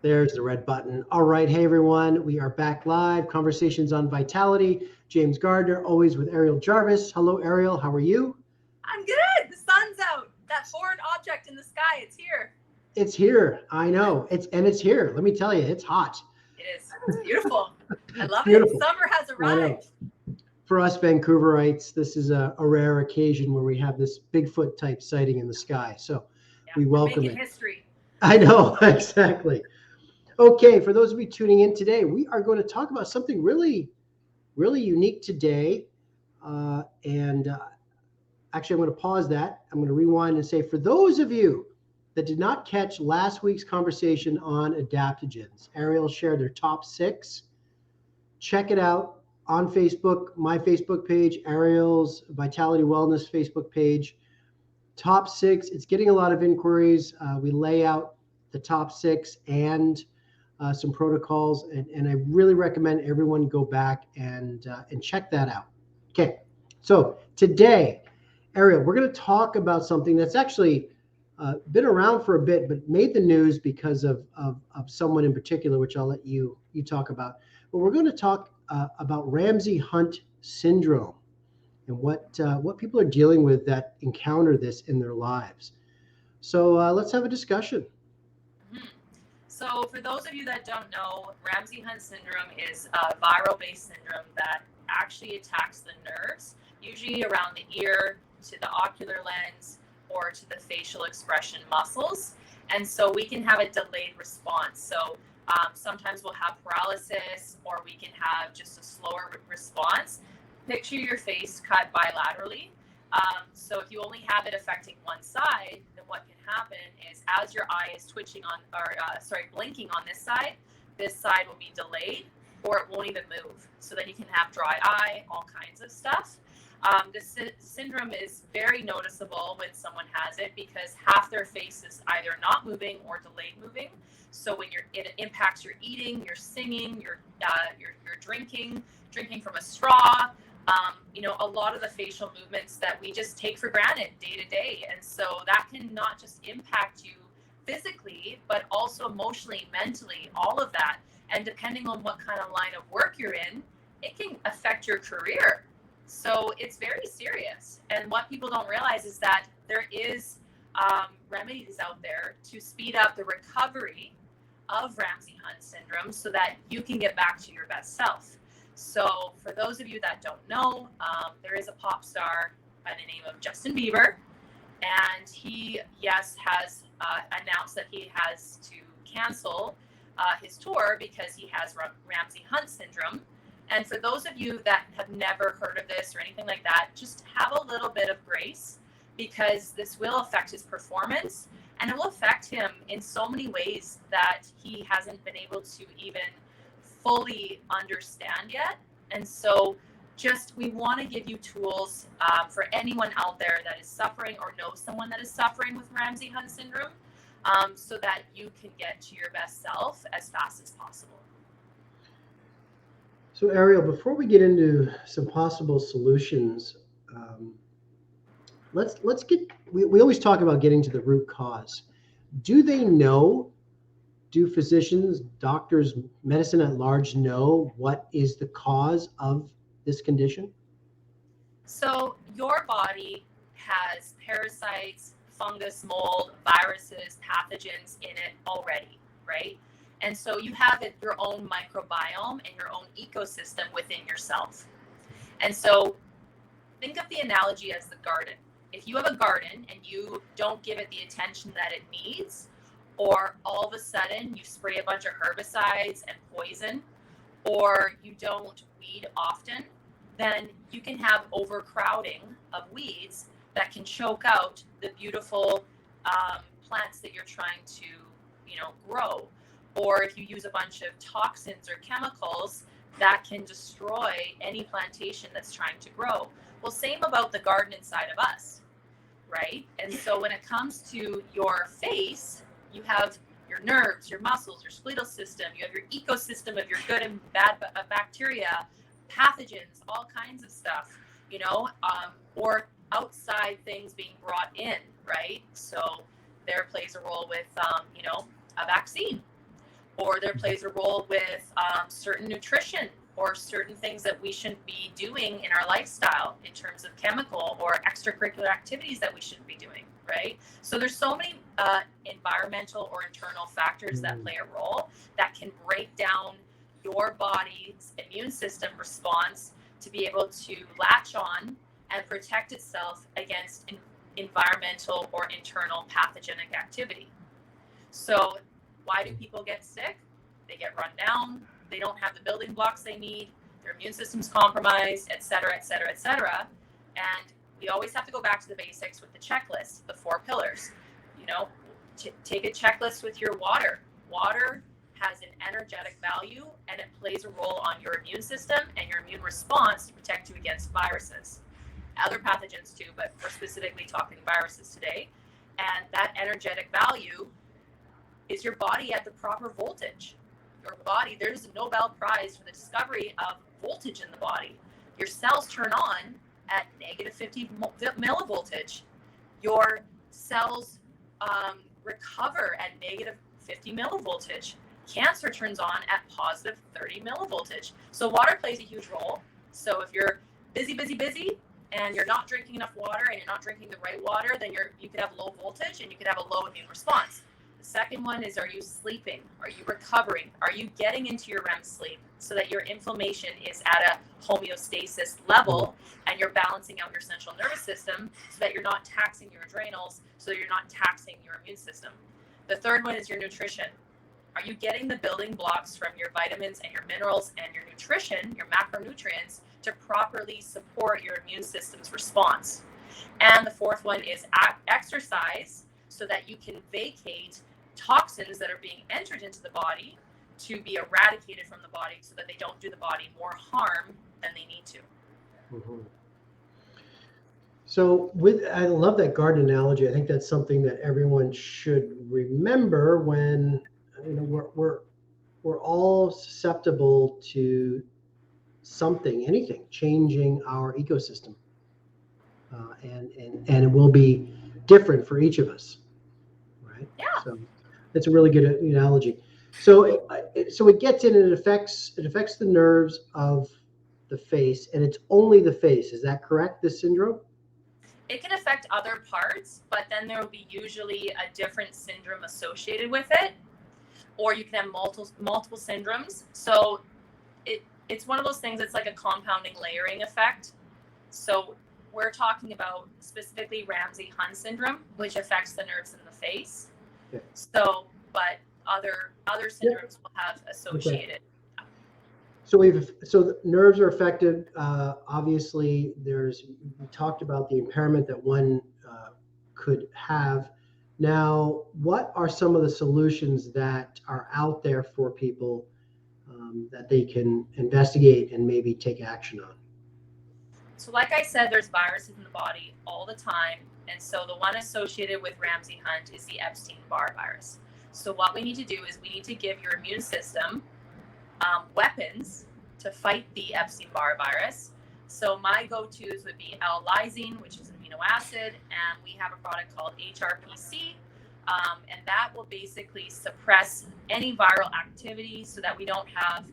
There's the red button. All right. Hey, everyone. We are back live. Conversations on Vitality. James Gardner, always with Ariel Jarvis. Hello, Ariel. How are you? I'm good. The sun's out. That foreign object in the sky, it's here. It's here. I know. It's here. Let me tell you, it's hot. It is. It's beautiful. I love beautiful. it. Summer has arrived. For us Vancouverites, this is a rare occasion where we have this Bigfoot type sighting in the sky. So we welcome making it. History. I know, exactly. Okay, for those of you tuning in today, we are going to talk about something really, really unique today. Actually, I'm going to pause that. I'm going to rewind and say, for those of you that did not catch last week's conversation on adaptogens, Ariel shared their top 6. Check it out on Facebook, my Facebook page, Ariel's Vitality Wellness Facebook page. Top 6. It's getting a lot of inquiries. We lay out the top 6 and some protocols, and I really recommend everyone go back and check that out. Okay, so today, Ariel, we're going to talk about something that's actually been around for a bit, but made the news because of someone in particular, which I'll let you talk about. But we're going to talk about Ramsay Hunt Syndrome and what people are dealing with that encounter this in their lives. So let's have a discussion. So for those of you that don't know, Ramsay Hunt Syndrome is a viral-based syndrome that actually attacks the nerves, usually around the ear, to the ocular lens, or to the facial expression muscles. And so we can have a delayed response. So sometimes we'll have paralysis, or we can have just a slower response. Picture your face cut bilaterally. So if you only have it affecting one side, then what can happen is as your eye is twitching blinking on this side will be delayed, or it won't even move. So then you can have dry eye, all kinds of stuff. This syndrome is very noticeable when someone has it because half their face is either not moving or delayed moving. So when it impacts your eating, your singing, your drinking from a straw. A lot of the facial movements that we just take for granted day to day. And so that can not just impact you physically, but also emotionally, mentally, all of that. And depending on what kind of line of work you're in, it can affect your career. So it's very serious. And what people don't realize is that there is remedies out there to speed up the recovery of Ramsay Hunt syndrome so that you can get back to your best self. So for those of you that don't know, there is a pop star by the name of Justin Bieber, and he, has announced that he has to cancel his tour because he has Ramsay Hunt syndrome. And for those of you that have never heard of this or anything like that, just have a little bit of grace because this will affect his performance, and it will affect him in so many ways that he hasn't been able to even fully understand yet. And so we want to give you tools for anyone out there that is suffering or knows someone that is suffering with Ramsay Hunt syndrome, so that you can get to your best self as fast as possible. So Ariel, before we get into some possible solutions, we always talk about getting to the root cause. Do physicians, doctors, medicine at large know what is the cause of this condition? So your body has parasites, fungus, mold, viruses, pathogens in it already, right? And so you have your own microbiome and your own ecosystem within yourself. And so think of the analogy as the garden. If you have a garden and you don't give it the attention that it needs, or all of a sudden you spray a bunch of herbicides and poison, or you don't weed often, then you can have overcrowding of weeds that can choke out the beautiful plants that you're trying to, grow. Or if you use a bunch of toxins or chemicals, that can destroy any plantation that's trying to grow. Well, same about the garden inside of us, right? And so when it comes to your face, you have your nerves, your muscles, your skeletal system, you have your ecosystem of your good and bad bacteria, pathogens, all kinds of stuff, or outside things being brought in, right? So there plays a role with, a vaccine. or there plays a role with certain nutrition or certain things that we shouldn't be doing in our lifestyle in terms of chemical or extracurricular activities that we shouldn't be doing, right? So there's so many environmental or internal factors that play a role that can break down your body's immune system response to be able to latch on and protect itself against environmental or internal pathogenic activity. So why do people get sick? They get run down, they don't have the building blocks they need, their immune system's compromised, et cetera, et cetera, et cetera. And we always have to go back to the basics with the checklist, the 4 pillars. You know, take a checklist with your water. Water has an energetic value, and it plays a role on your immune system and your immune response to protect you against viruses. Other pathogens too, but we're specifically talking viruses today. And that energetic value is your body at the proper voltage. Your body, there's a Nobel Prize for the discovery of voltage in the body. Your cells turn on at negative 50 millivoltage. Your cells recover at negative 50 millivoltage. Cancer turns on at positive 30 millivoltage. So water plays a huge role. So if you're busy, and you're not drinking enough water and you're not drinking the right water, then you could have low voltage and you could have a low immune response. The second one is, are you sleeping? Are you recovering? Are you getting into your REM sleep so that your inflammation is at a homeostasis level and you're balancing out your central nervous system so that you're not taxing your adrenals, so that you're not taxing your immune system? The third one is your nutrition. Are you getting the building blocks from your vitamins and your minerals and your nutrition, your macronutrients, to properly support your immune system's response? And the fourth one is exercise, so that you can vacate toxins that are being entered into the body to be eradicated from the body so that they don't do the body more harm than they need to. Mm-hmm. So I love that garden analogy. I think that's something that everyone should remember when, you know, we're all susceptible to something, anything changing our ecosystem, and it will be different for each of us, right? Yeah. So that's a really good analogy. So it gets in and it affects the nerves of the face, and it's only the face. Is that correct? This syndrome? It can affect other parts, but then there will be usually a different syndrome associated with it, or you can have multiple syndromes. So it's one of those things. It's like a compounding layering effect. So we're talking about specifically Ramsay Hunt Syndrome, which affects the nerves in the face. Okay. So, but other syndromes will have associated. Okay. So the nerves are affected. Obviously, we talked about the impairment that one could have. Now, what are some of the solutions that are out there for people that they can investigate and maybe take action on? So like I said, there's viruses in the body all the time. And so the one associated with Ramsay Hunt is the Epstein-Barr virus. So what we need to do is we need to give your immune system weapons to fight the Epstein-Barr virus. So my go-tos would be L-lysine, which is an amino acid, and we have a product called HRPC, and that will basically suppress any viral activity so that we don't have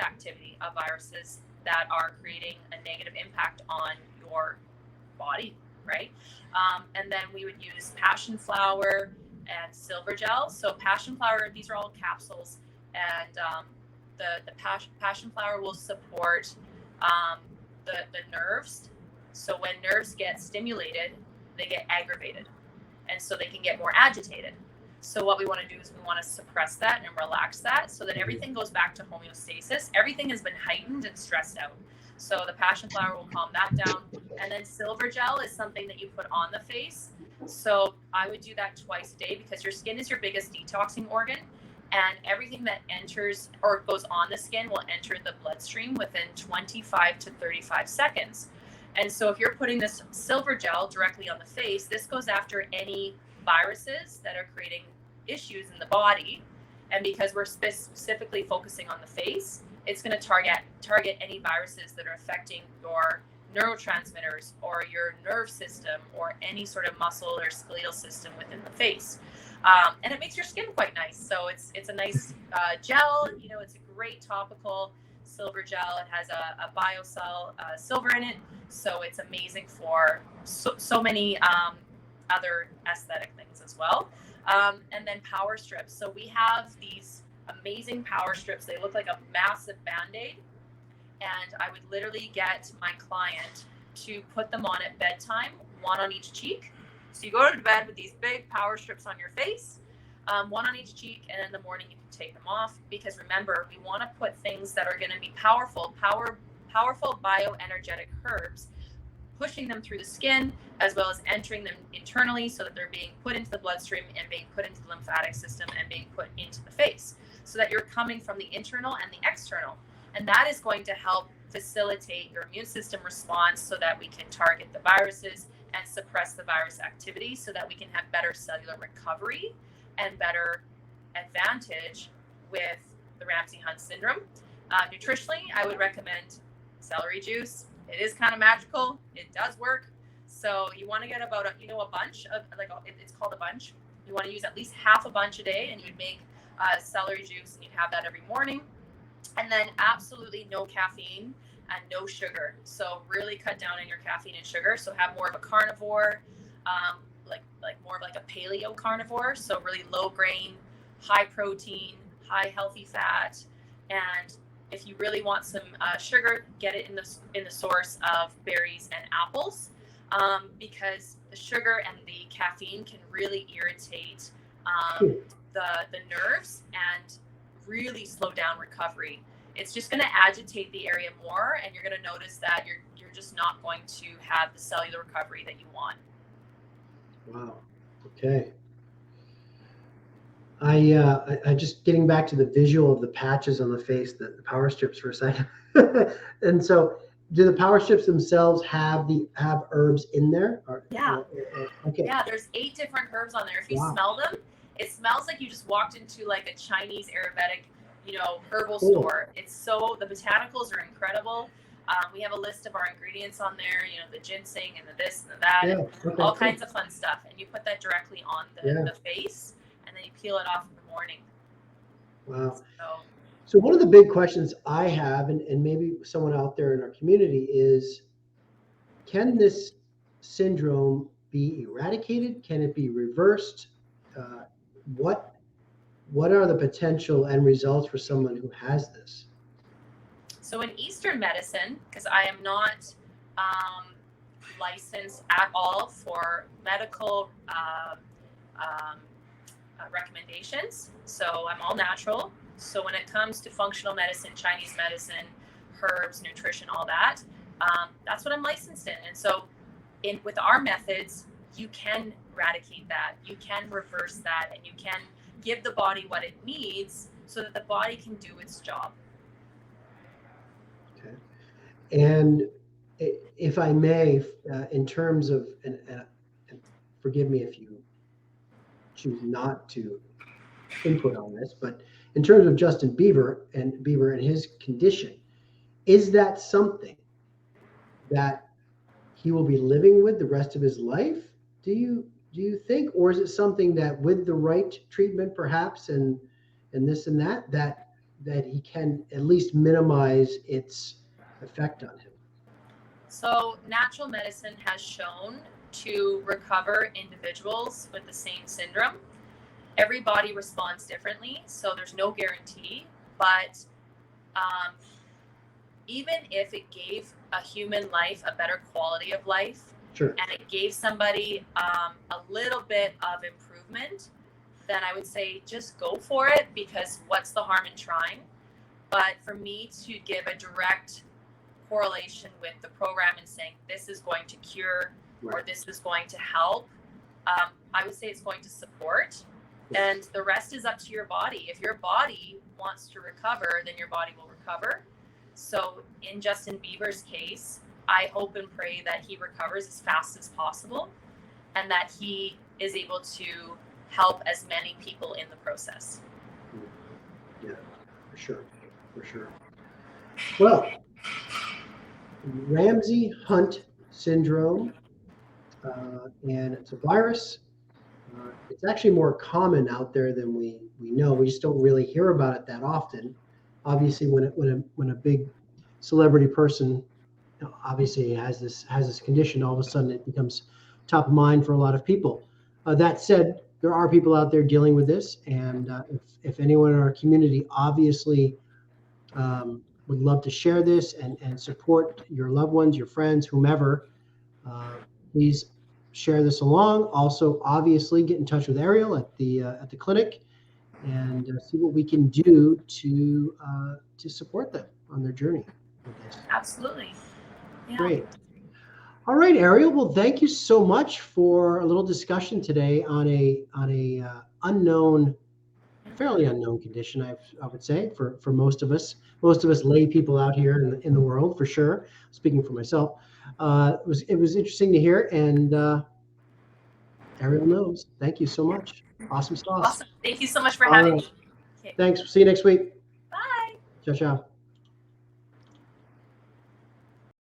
activity of viruses that are creating a negative impact on your body, right? And then we would use passion flower and silver gel. So passion flower, these are all capsules, and the passion flower will support the nerves. So when nerves get stimulated, they get aggravated, and so they can get more agitated. So what we want to do is we want to suppress that and relax that so that everything goes back to homeostasis. Everything has been heightened and stressed out. So the passion flower will calm that down. And then silver gel is something that you put on the face. So I would do that twice a day because your skin is your biggest detoxing organ. And everything that enters or goes on the skin will enter the bloodstream within 25 to 35 seconds. And so if you're putting this silver gel directly on the face, this goes after any viruses that are creating issues in the body. And because we're specifically focusing on the face, it's going to target any viruses that are affecting your neurotransmitters or your nerve system or any sort of muscle or skeletal system within the face. And it makes your skin quite nice. So it's a nice gel. It's a great topical silver gel. It has a biocell silver in it, so it's amazing for so many other aesthetic things as well. And then power strips. So we have these amazing power strips. They look like a massive Band-Aid, and I would literally get my client to put them on at bedtime, one on each cheek. So you go to bed with these big power strips on your face, one on each cheek, and in the morning you can take them off, because remember, we want to put things that are going to be powerful bioenergetic herbs, pushing them through the skin as well as entering them internally, so that they're being put into the bloodstream and being put into the lymphatic system and being put into the face, so that you're coming from the internal and the external. And that is going to help facilitate your immune system response, so that we can target the viruses and suppress the virus activity, so that we can have better cellular recovery and better advantage with the Ramsay Hunt Syndrome. Nutritionally, I would recommend celery juice. It is kind of magical. It does work. So you want to get about a bunch of, it's called a bunch. You want to use at least half a bunch a day, and you'd make celery juice, and you'd have that every morning. And then absolutely no caffeine and no sugar. So really cut down on your caffeine and sugar. So have more of a carnivore, like more of like a paleo carnivore. So really low grain, high protein, high healthy fat. And if you really want some sugar, get it in the source of berries and apples, because the sugar and the caffeine can really irritate the nerves and really slow down recovery. It's just going to agitate the area more, and you're going to notice that you're just not going to have the cellular recovery that you want. Wow. Okay. I just getting back to the visual of the patches on the face, the power strips for a second. And so, do the power strips themselves have herbs in there? Yeah. Okay. Yeah, there's 8 different herbs on there. If you smell them, it smells like you just walked into like a Chinese Ayurvedic, herbal store. It's the botanicals are incredible. We have a list of our ingredients on there, the ginseng and the this and the that, all kinds of fun stuff. And you put that directly on the face, and then you peel it off in the morning. Wow. So one of the big questions I have, and maybe someone out there in our community, is, can this syndrome be eradicated? Can it be reversed? What are the potential end results for someone who has this? So in Eastern medicine, because I am not licensed at all for medical recommendations, so I'm all natural. So when it comes to functional medicine, Chinese medicine, herbs, nutrition, all that, that's what I'm licensed in. And so with our methods, you can eradicate that, you can reverse that, and you can give the body what it needs so that the body can do its job. Okay. And if I may, in terms of, and forgive me if you choose not to input on this, but in terms of Justin Bieber and his condition, is that something that he will be living with the rest of his life? Do you think, or is it something that with the right treatment, perhaps, and this and that he can at least minimize its effect on him? So natural medicine has shown to recover individuals with the same syndrome. Every body responds differently, so there's no guarantee. But even if it gave a human life a better quality of life, sure, and it gave somebody a little bit of improvement, then I would say just go for it, because what's the harm in trying? But for me to give a direct correlation with the program and saying this is going to cure, right, or this is going to help, I would say it's going to support, and the rest is up to your body. If your body wants to recover, then your body will recover. So in Justin Bieber's case, I hope and pray that he recovers as fast as possible, and that he is able to help as many people in the process. Yeah, for sure. Well, Ramsay Hunt Syndrome, and it's a virus It's actually more common out there than we know. We just don't really hear about it that often. Obviously, when a big celebrity person obviously has this condition, all of a sudden it becomes top of mind for a lot of people. That said, there are people out there dealing with this, and if anyone in our community obviously would love to share this and support your loved ones, your friends, whomever, please share this along. Also, obviously, get in touch with Ariel at the clinic and see what we can do to support them on their journey with this. Absolutely. Yeah. Great. All right, Ariel. Well, thank you so much for a little discussion today on a fairly unknown condition. I would say for most of us lay people out here in the world, for sure. Speaking for myself, it was interesting to hear, and Ariel knows. Thank you so much. Awesome stuff. Awesome. Thank you so much for having me. Okay. Thanks. See you next week. Bye. Ciao, ciao.